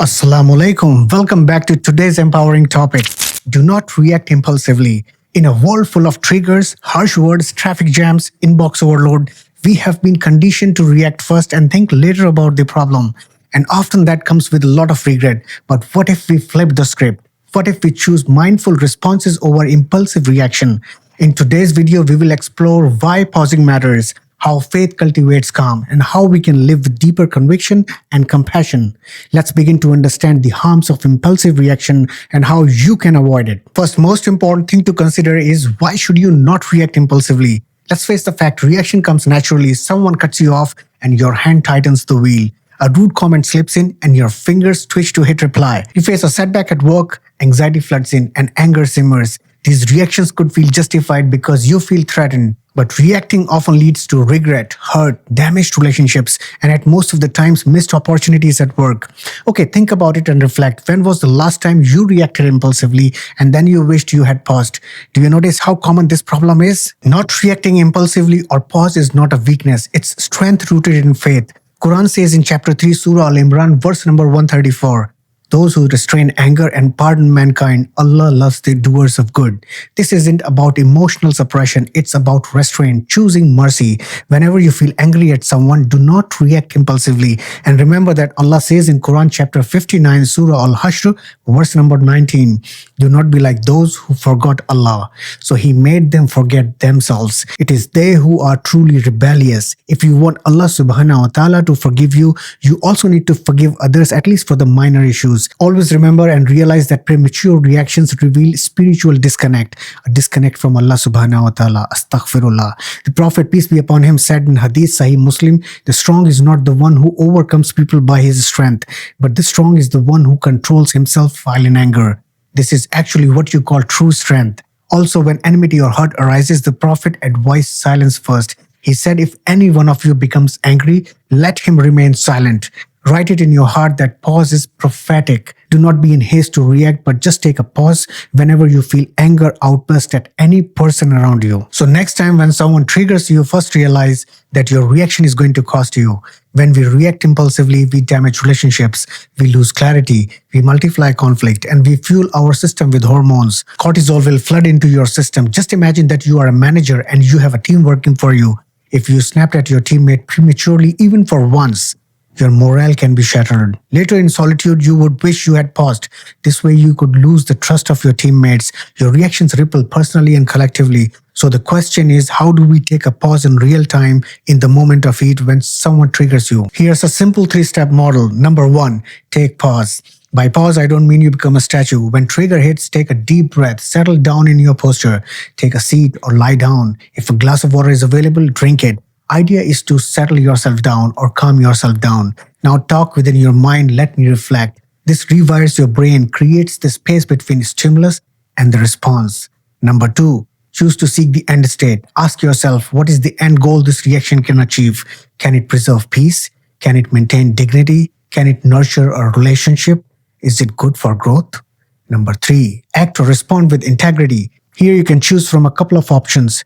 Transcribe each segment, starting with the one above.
Assalamu alaikum. Welcome back to today's empowering topic. Do not react impulsively. In a world full of triggers, harsh words, traffic jams, inbox overload, we have been conditioned to react first and think later about the problem. And often that comes with a lot of regret. But what if we flip the script? What if we choose mindful responses over impulsive reaction? In today's video, we will explore why pausing matters, how faith cultivates calm, and how we can live with deeper conviction and compassion. Let's begin to understand the harms of impulsive reaction and how you can avoid it. First, most important thing to consider is why should you not react impulsively? Let's face the fact, reaction comes naturally. Someone cuts you off and your hand tightens the wheel. A rude comment slips in and your fingers twitch to hit reply. You face a setback at work, anxiety floods in, and anger simmers. These reactions could feel justified because you feel threatened. But reacting often leads to regret, hurt, damaged relationships, and at most of the times, missed opportunities at work. Okay, think about it and reflect. When was the last time you reacted impulsively and then you wished you had paused? Do you notice how common this problem is? Not reacting impulsively or pause is not a weakness. It's strength rooted in faith. Quran says in chapter 3, Surah Al-Imran, verse number 134, "Those who restrain anger and pardon mankind, Allah loves the doers of good." This isn't about emotional suppression, it's about restraint, choosing mercy. Whenever you feel angry at someone, do not react impulsively. And remember that Allah says in Quran chapter 59, Surah Al-Hashr, verse number 19, "Do not be like those who forgot Allah, so He made them forget themselves. It is they who are truly rebellious." If you want Allah subhanahu wa ta'ala to forgive you, you also need to forgive others, at least for the minor issues. Always remember and realize that premature reactions reveal spiritual disconnect, a disconnect from Allah subhanahu wa ta'ala. Astaghfirullah. The Prophet, peace be upon him, said in Hadith Sahih Muslim, "The strong is not the one who overcomes people by his strength, but the strong is the one who controls himself while in anger." This is actually what you call true strength. Also, when enmity or hurt arises, the Prophet advised silence first. He said, "If any one of you becomes angry, let him remain silent." Write it in your heart that pause is prophetic. Do not be in haste to react, but just take a pause whenever you feel anger outburst at any person around you. So next time when someone triggers you, first realize that your reaction is going to cost you. When we react impulsively, we damage relationships, we lose clarity, we multiply conflict, and we fuel our system with hormones. Cortisol will flood into your system. Just imagine that you are a manager and you have a team working for you. If you snapped at your teammate prematurely, even for once, your morale can be shattered. Later in solitude, you would wish you had paused. This way you could lose the trust of your teammates. Your reactions ripple personally and collectively. So the question is, how do we take a pause in real time in the moment of heat when someone triggers you? Here's a simple 3-step model. Number 1, take pause. By pause, I don't mean you become a statue. When trigger hits, take a deep breath, settle down in your posture, take a seat or lie down. If a glass of water is available, drink it. Idea is to settle yourself down or calm yourself down. Now talk within your mind, let me reflect. This rewires your brain, creates the space between stimulus and the response. Number 2, choose to seek the end state. Ask yourself, what is the end goal this reaction can achieve? Can it preserve peace? Can it maintain dignity? Can it nurture a relationship? Is it good for growth? Number 3, act or respond with integrity. Here you can choose from a couple of options.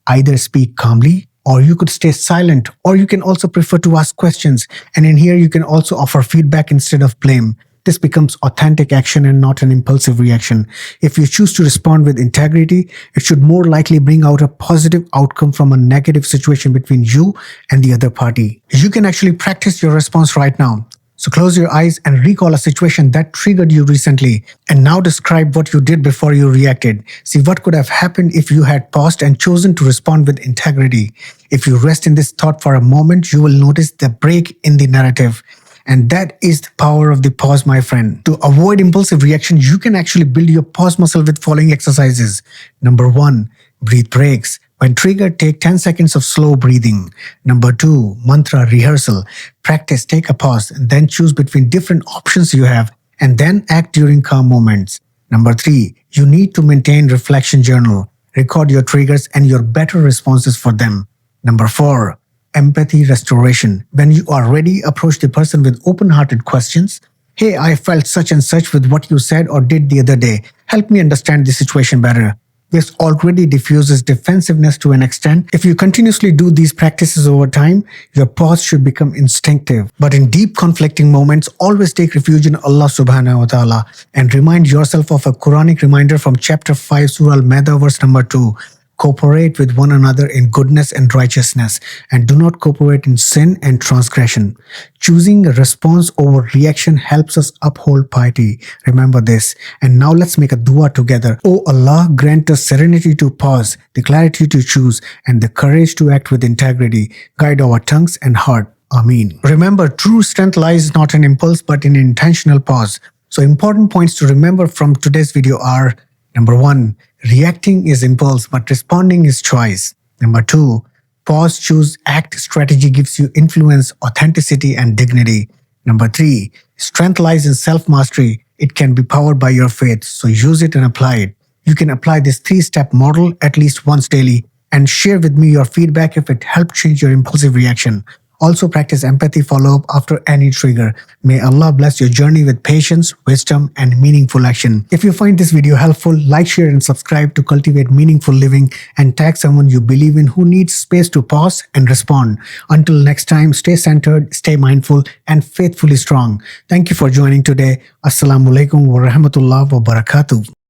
Either speak calmly, or you could stay silent, or you can also prefer to ask questions. And in here, you can also offer feedback instead of blame. This becomes authentic action and not an impulsive reaction. If you choose to respond with integrity, it should more likely bring out a positive outcome from a negative situation between you and the other party. You can actually practice your response right now. So close your eyes and recall a situation that triggered you recently. And now describe what you did before you reacted. See what could have happened if you had paused and chosen to respond with integrity. If you rest in this thought for a moment, you will notice the break in the narrative. And that is the power of the pause, my friend. To avoid impulsive reaction, you can actually build your pause muscle with following exercises. Number 1, breathe breaks. When triggered, take 10 seconds of slow breathing. Number 2, mantra rehearsal. Practice, take a pause, and then choose between different options you have, and then act during calm moments. Number 3, you need to maintain reflection journal. Record your triggers and your better responses for them. Number 4, empathy restoration. When you are ready, approach the person with open-hearted questions. "Hey, I felt such and such with what you said or did the other day. Help me understand the situation better." This already diffuses defensiveness to an extent. If you continuously do these practices over time, your pause should become instinctive. But in deep conflicting moments, always take refuge in Allah subhanahu wa ta'ala and remind yourself of a Quranic reminder from chapter 5, Surah Al-Maida, verse number 2. Cooperate with one another in goodness and righteousness, and do not cooperate in sin and transgression. Choosing a response over reaction helps us uphold piety. Remember this. And now let's make a dua together. O Allah, grant us serenity to pause, the clarity to choose, and the courage to act with integrity. Guide our tongues and heart. Ameen. Remember, true strength lies not in impulse but in intentional pause. So important points to remember from today's video are: number 1, reacting is impulse, but responding is choice. Number 2, pause, choose, act strategy gives you influence, authenticity, and dignity. Number 3, strength lies in self-mastery. It can be powered by your faith, so use it and apply it. You can apply this 3-step model at least once daily and share with me your feedback if it helped change your impulsive reaction. Also practice empathy follow-up after any trigger. May Allah bless your journey with patience, wisdom, and meaningful action. If you find this video helpful, like, share, and subscribe to cultivate meaningful living, and tag someone you believe in who needs space to pause and respond. Until next time, stay centered, stay mindful, and faithfully strong. Thank you for joining today. Assalamu alaikum wa rahmatullahi wa barakatuh.